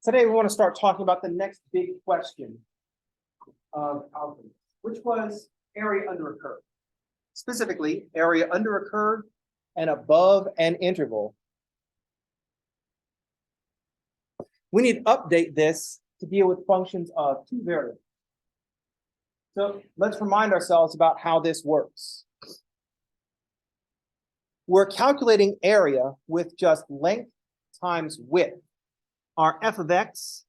Today, we want to start talking about the next big question of calculus, which was area under a curve. Specifically, area under a curve and above an interval. We need to update this to deal with functions of two variables. So let's remind ourselves about how this works. We're calculating area with just length times width. Our f of x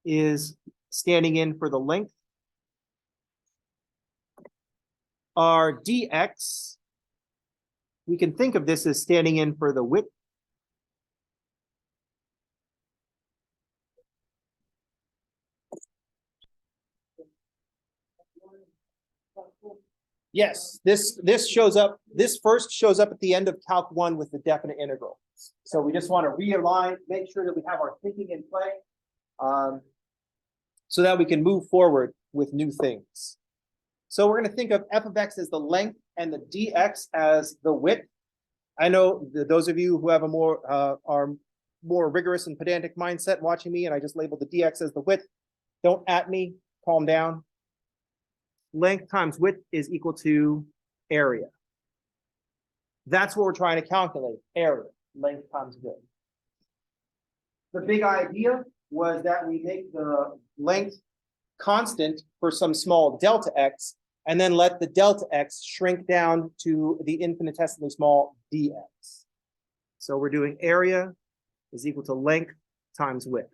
is standing in for the length. Our dx, we can think of this as standing in for the width. Yes, this shows up, this first shows up at the end of Calc 1 with the definite integral. So we just want to realign, make sure that we have our thinking in play, so that we can move forward with new things. So we're going to think of f of x as the length and the dx as the width. I know those of you who have a are more rigorous and pedantic mindset watching me, and I just labeled the dx as the width. Don't at me, calm down. Length times width is equal to area. That's what we're trying to calculate, area, length times width. The big idea was that we make the length constant for some small delta x, and then let the delta x shrink down to the infinitesimally small dx. So we're doing area is equal to length times width.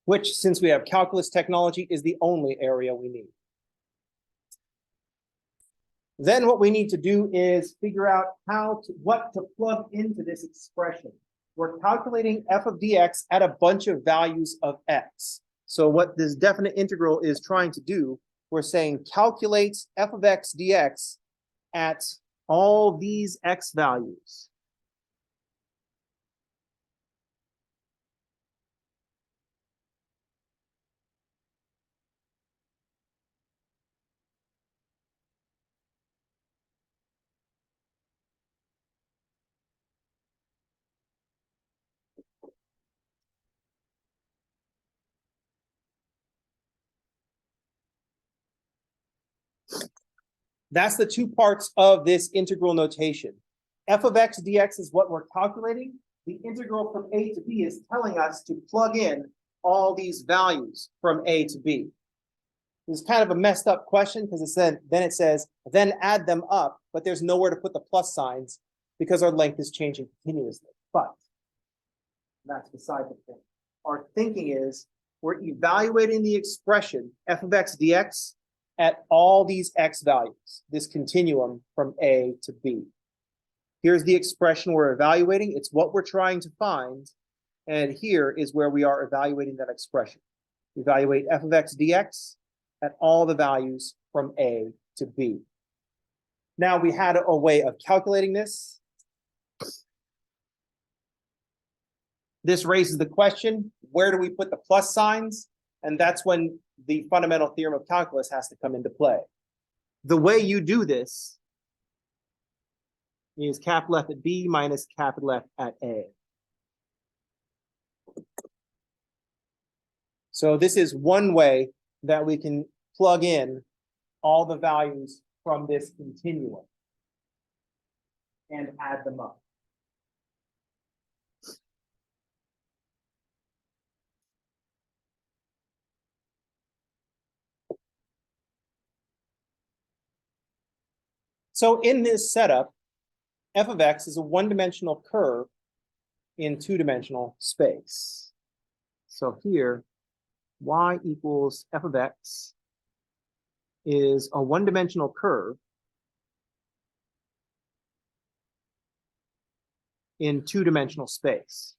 Which, since we have calculus technology, is the only area we need. Then what we need to do is figure out what to plug into this expression. We're calculating f of dx at a bunch of values of x. So what this definite integral is trying to do, we're saying calculate f of x dx at all these x values. That's the two parts of this integral notation. F of x dx is what we're calculating. The integral from a to b is telling us to plug in all these values from a to b. It's kind of a messed up question because it says, then add them up, but there's nowhere to put the plus signs because our length is changing continuously. But that's beside the point. Our thinking is we're evaluating the expression f of x dx at all these x values, this continuum from A to B. Here's the expression we're evaluating. It's what we're trying to find. And here is where we are evaluating that expression. Evaluate f of x dx at all the values from A to B. Now we had a way of calculating this. This raises the question, where do we put the plus signs? And that's when the fundamental theorem of calculus has to come into play. The way you do this is capital F at B minus capital F at A. So this is one way that we can plug in all the values from this continuum and add them up. So in this setup, f of x is a one-dimensional curve in two-dimensional space. So here, y equals f of x is a one-dimensional curve in two-dimensional space.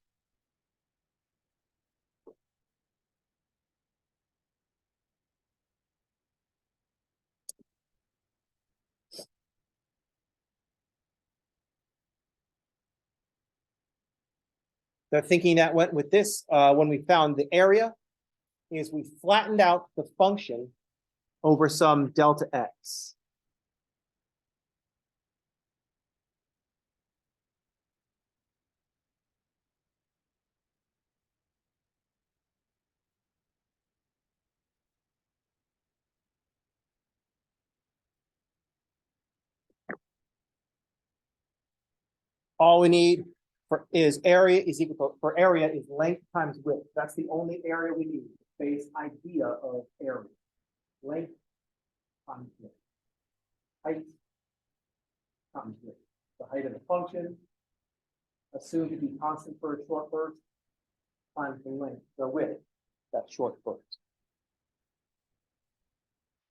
The thinking that went with this when we found the area is we flattened out the function over some delta x. All we need is area is equal to, for area is length times width. That's the only area we need. Base idea of area. Length times width. Height times width. The height of the function, assumed to be constant for a short burst, times the length, the width, that short burst.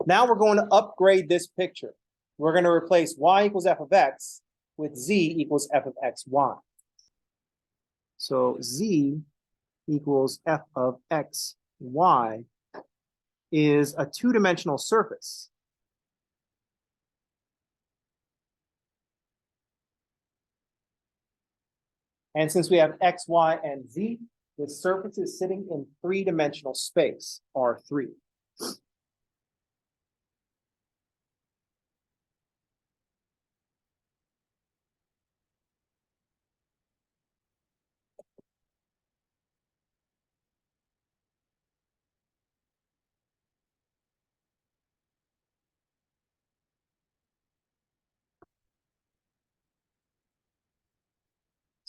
Now we're going to upgrade this picture. We're going to replace y equals f of x with z equals f of x, y. So z equals f of x, y is a two-dimensional surface. And since we have x, y, and z, the surface is sitting in three-dimensional space, R3.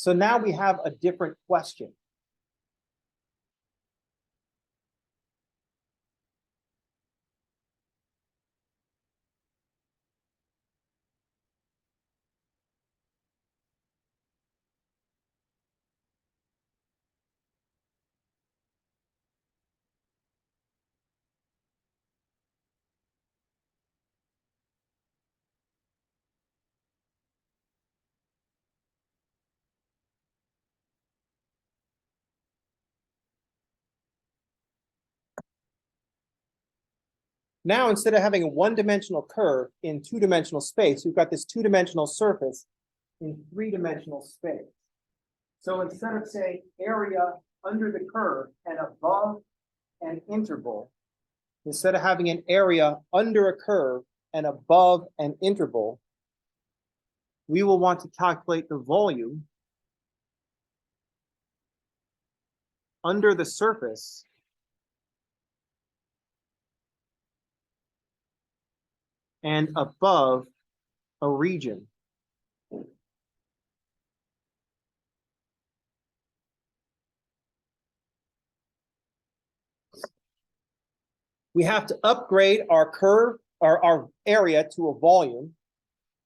So now we have a different question. Now, instead of having a one-dimensional curve in two-dimensional space, we've got this two-dimensional surface in three-dimensional space. So instead of saying area under the curve and above an interval, instead of having an area under a curve and above an interval, we will want to calculate the volume under the surface and above a region. We have to upgrade our curve or our area to a volume.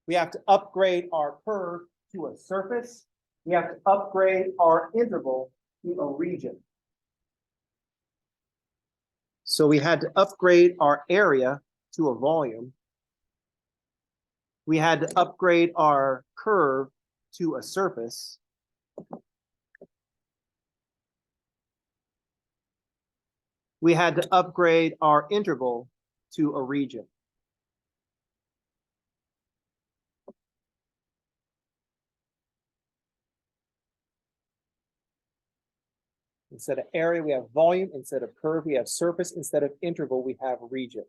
We have to upgrade our curve to a surface. We have to upgrade our interval to a region. So we had to upgrade our area to a volume. We had to upgrade our curve to a surface. We had to upgrade our interval to a region. Instead of area, we have volume. Instead of curve, we have surface. Instead of interval, we have region.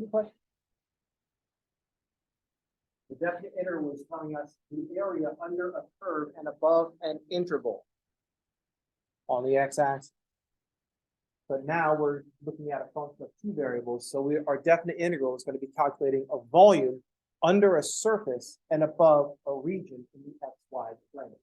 Good question. The definite interval is telling us the area under a curve and above an interval on the x-axis. But now we're looking at a function of two variables. So our definite integral is going to be calculating a volume under a surface and above a region in the xy plane.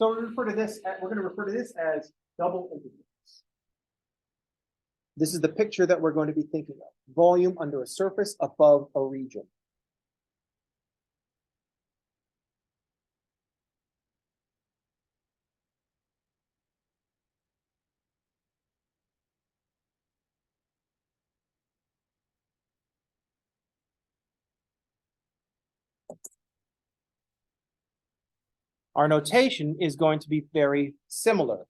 So we're going to refer to this as double integrals. This is the picture that we're going to be thinking of. Volume under a surface above a region. Our notation is going to be very similar.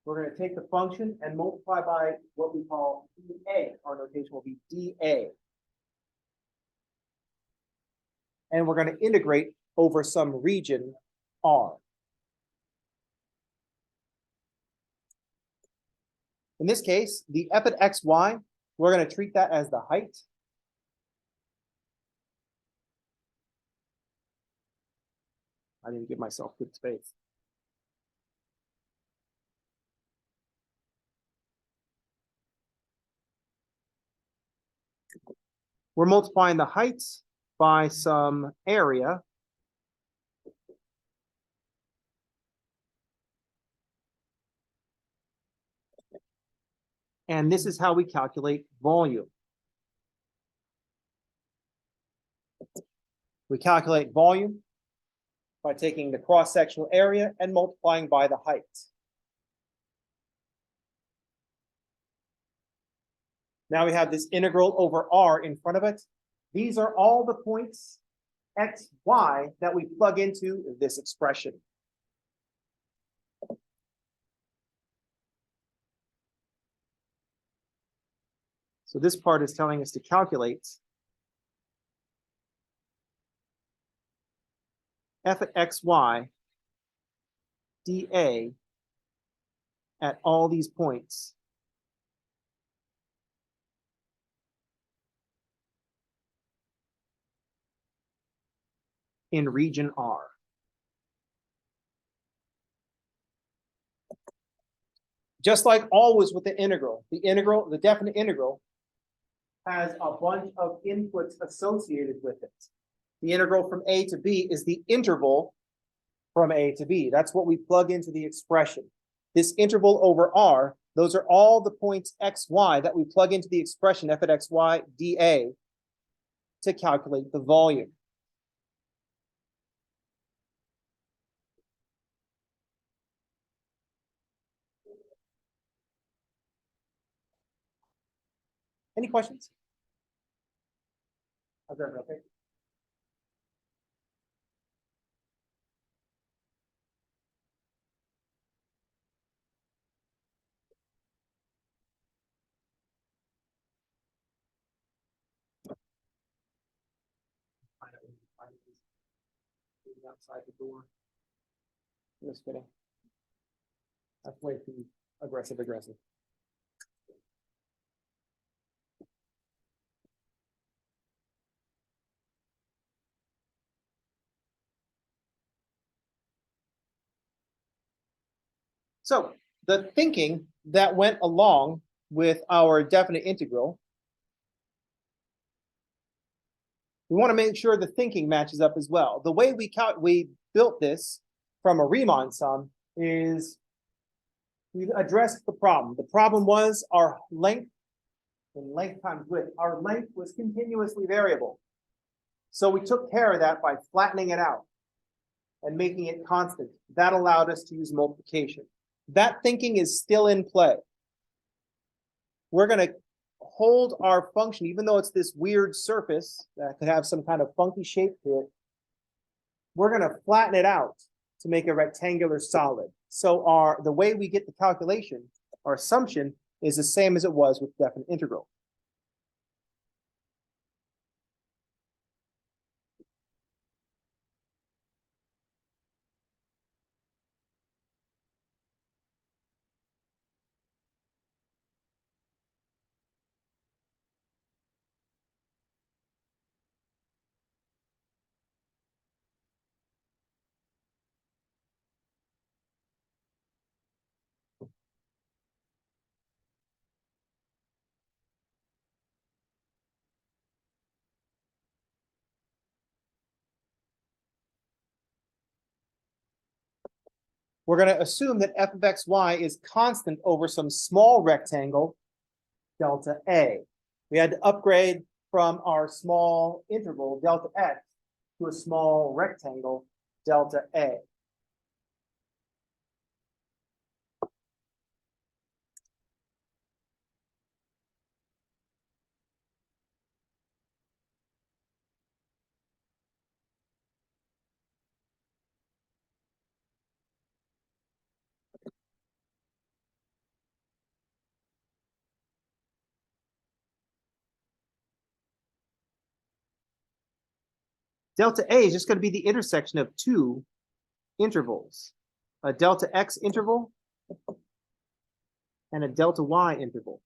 We're going to take the function and multiply by what we call dA. Our notation will be dA. And we're going to integrate over some region R. In this case, the f at xy, we're going to treat that as the height. I need to give myself good space. We're multiplying the height by some area. And this is how we calculate volume. We calculate volume by taking the cross-sectional area and multiplying by the height. Now we have this integral over R in front of it. These are all the points x, y that we plug into this expression. So this part is telling us to calculate f at xy dA at all these points. In region R. Just like always with the definite integral has a bunch of inputs associated with it. The integral from A to B is the interval from A to B. That's what we plug into the expression. This interval over R, those are all the points x, y that we plug into the expression f at xy dA to calculate the volume. Any questions? Okay. Outside the door. Just kidding. That's way too aggressive. So the thinking that went along with our definite integral, we want to make sure the thinking matches up as well. The way we built this from a Riemann sum is we addressed the problem. The problem was our length, and length times width. Our length was continuously variable. So we took care of that by flattening it out and making it constant. That allowed us to use multiplication. That thinking is still in play. We're going to hold our function, even though it's this weird surface that could have some kind of funky shape to it, we're going to flatten it out to make a rectangular solid. So the way we get the calculation, our assumption, is the same as it was with definite integral. we're going to assume that f of xy is constant over some small rectangle, delta A. We had to upgrade from our small interval, delta x, to a small rectangle, delta A. Delta A is just going to be the intersection of two intervals, a delta x interval and a delta y interval.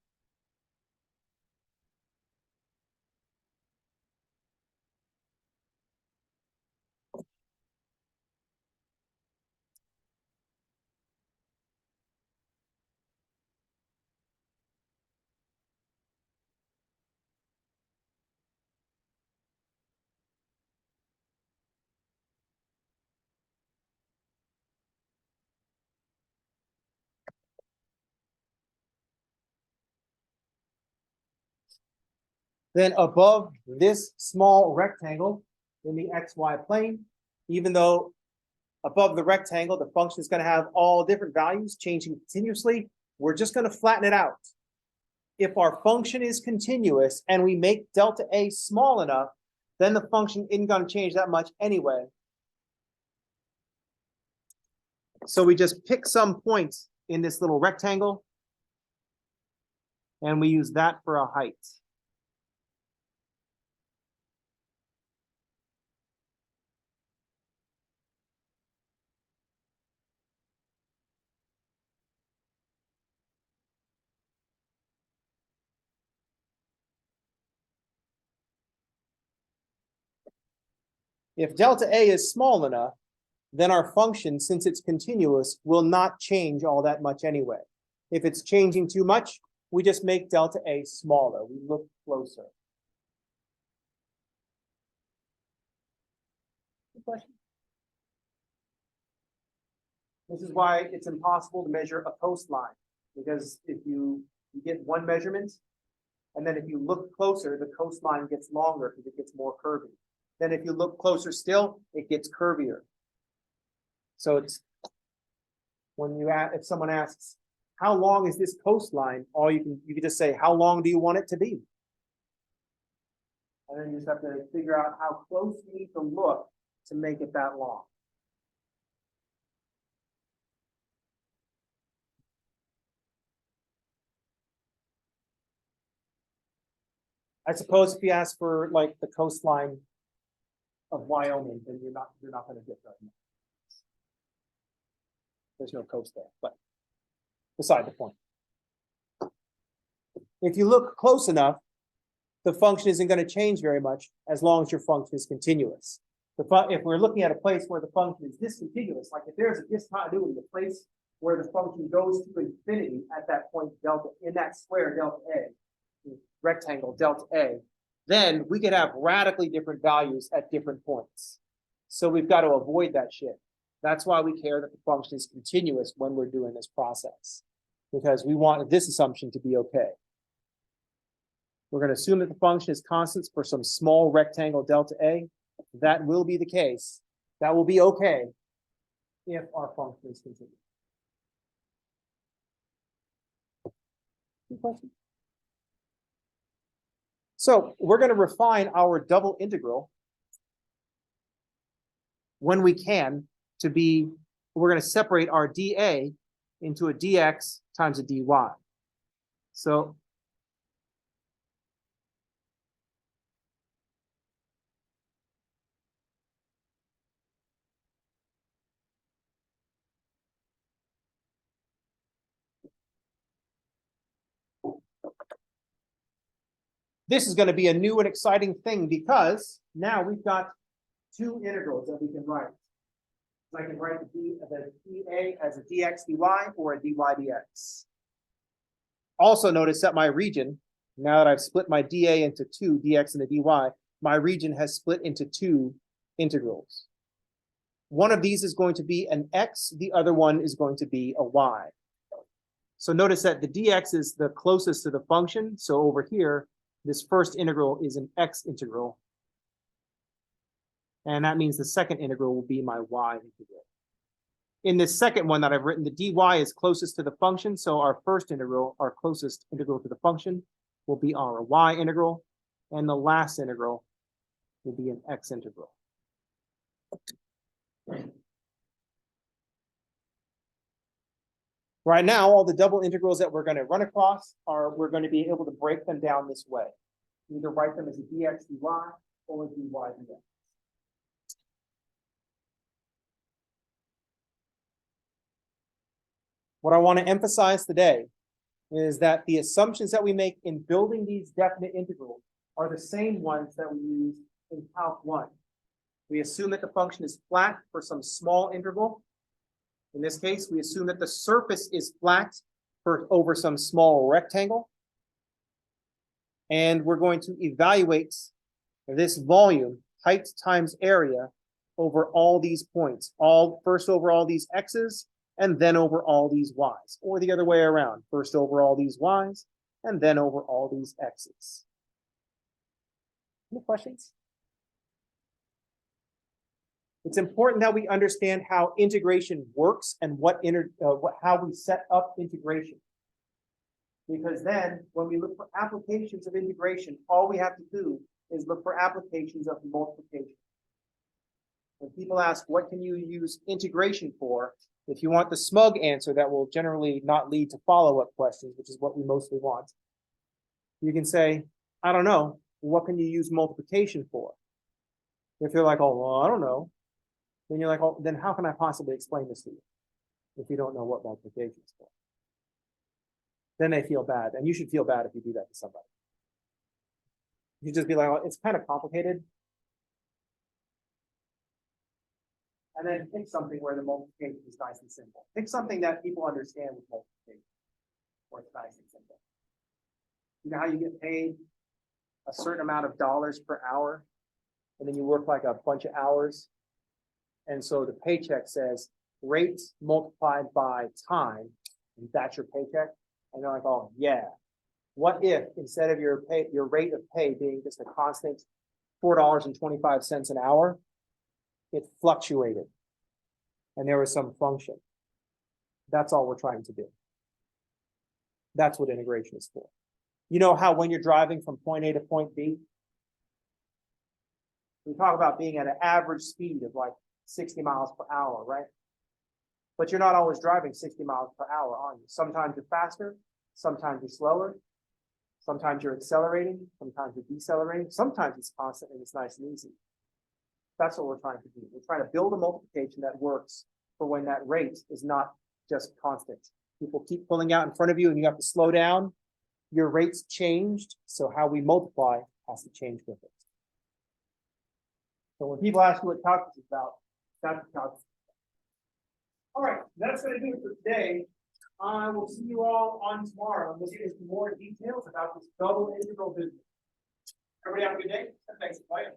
Then above this small rectangle in the xy plane, even though above the rectangle, the function is going to have all different values changing continuously, we're just going to flatten it out. If our function is continuous and we make delta A small enough, then the function isn't going to change that much anyway. So we just pick some points in this little rectangle and we use that for a height. If delta A is small enough, then our function, since it's continuous, will not change all that much anyway. If it's changing too much, we just make delta A smaller. We look closer. Good question. This is why it's impossible to measure a coastline, because if you get one measurement, and then if you look closer, the coastline gets longer because it gets more curvy. Then if you look closer still, it gets curvier. So it's when if someone asks, how long is this coastline? All you can just say, how long do you want it to be? And then you just have to figure out how close you need to look to make it that long. I suppose if you ask for like the coastline of Wyoming, then you're not going to get that. There's no coast there, but beside the point. If you look close enough, the function isn't going to change very much as long as your function is continuous. If we're looking at a place where the function is discontinuous, like if there's a discontinuity, a place where the function goes to infinity at that point delta, in that square delta A, rectangle delta A, then we could have radically different values at different points. So we've got to avoid that shit. That's why we care that the function is continuous when we're doing this process, because we want this assumption to be okay. We're going to assume that the function is constant for some small rectangle delta A. That will be the case. That will be okay if our function is continuous. Good question. So we're going to refine our double integral when we can to be, we're going to separate our dA into a dx times a dy. So this is going to be a new and exciting thing because now we've got two integrals that we can write. So I can write the dA as a dx dy or a dy dx. Also notice that my region, now that I've split my dA into two, dx and a dy, my region has split into two integrals. One of these is going to be an x, the other one is going to be a y. So notice that the dx is the closest to the function. So over here, this first integral is an x integral. And that means the second integral will be my y integral. In this second one that I've written, the dy is closest to the function. So our first integral, our closest integral to the function, will be our y integral. And the last integral will be an x integral. Right now, all the double integrals that we're going to run across we're going to be able to break them down this way. Either write them as a dx dy or a dy dx. What I want to emphasize today is that the assumptions that we make in building these definite integrals are the same ones that we use in Calc 1. We assume that the function is flat for some small interval. In this case, we assume that the surface is flat over some small rectangle. And we're going to evaluate this volume, height times area, over all these points. First over all these x's, and then over all these y's. Or the other way around. First over all these y's, and then over all these x's. Any questions? It's important that we understand how integration works and how we set up integration. Because then, when we look for applications of integration, all we have to do is look for applications of multiplication. When people ask, what can you use integration for? If you want the smug answer that will generally not lead to follow-up questions, which is what we mostly want, you can say, I don't know, what can you use multiplication for? If you're like, oh, well, I don't know, then you're like, oh, then how can I possibly explain this to you if you don't know what multiplication is for? Then they feel bad, and you should feel bad if you do that to somebody. You just be like, oh, it's kind of complicated. And then pick something where the multiplication is nice and simple. Pick something that people understand with multiplication, where it's nice and simple. You know how you get paid a certain amount of dollars per hour, and then you work like a bunch of hours? And so the paycheck says rate multiplied by time, and that's your paycheck. And they're like, oh yeah. What if instead of your rate of pay being just a constant $4.25 an hour, it fluctuated and there was some function? That's all we're trying to do. That's what integration is for. You know how when you're driving from point A to point B, we talk about being at an average speed of like 60 miles per hour, right? But you're not always driving 60 miles per hour, are you? Sometimes you're faster, sometimes you're slower, sometimes you're accelerating, sometimes you're decelerating, sometimes it's constant and it's nice and easy. That's what we're trying to do. We're trying to build a multiplication that works for when that rate is not just constant. People keep pulling out in front of you and you have to slow down. Your rate's changed, so how we multiply has to change with it. So when people ask you what calculus is about, that's what calculus is about. All right, that's going to do it for today. I will see you all on tomorrow. We'll get into more details about this double integral business. Everybody have a good day. Thanks for playing.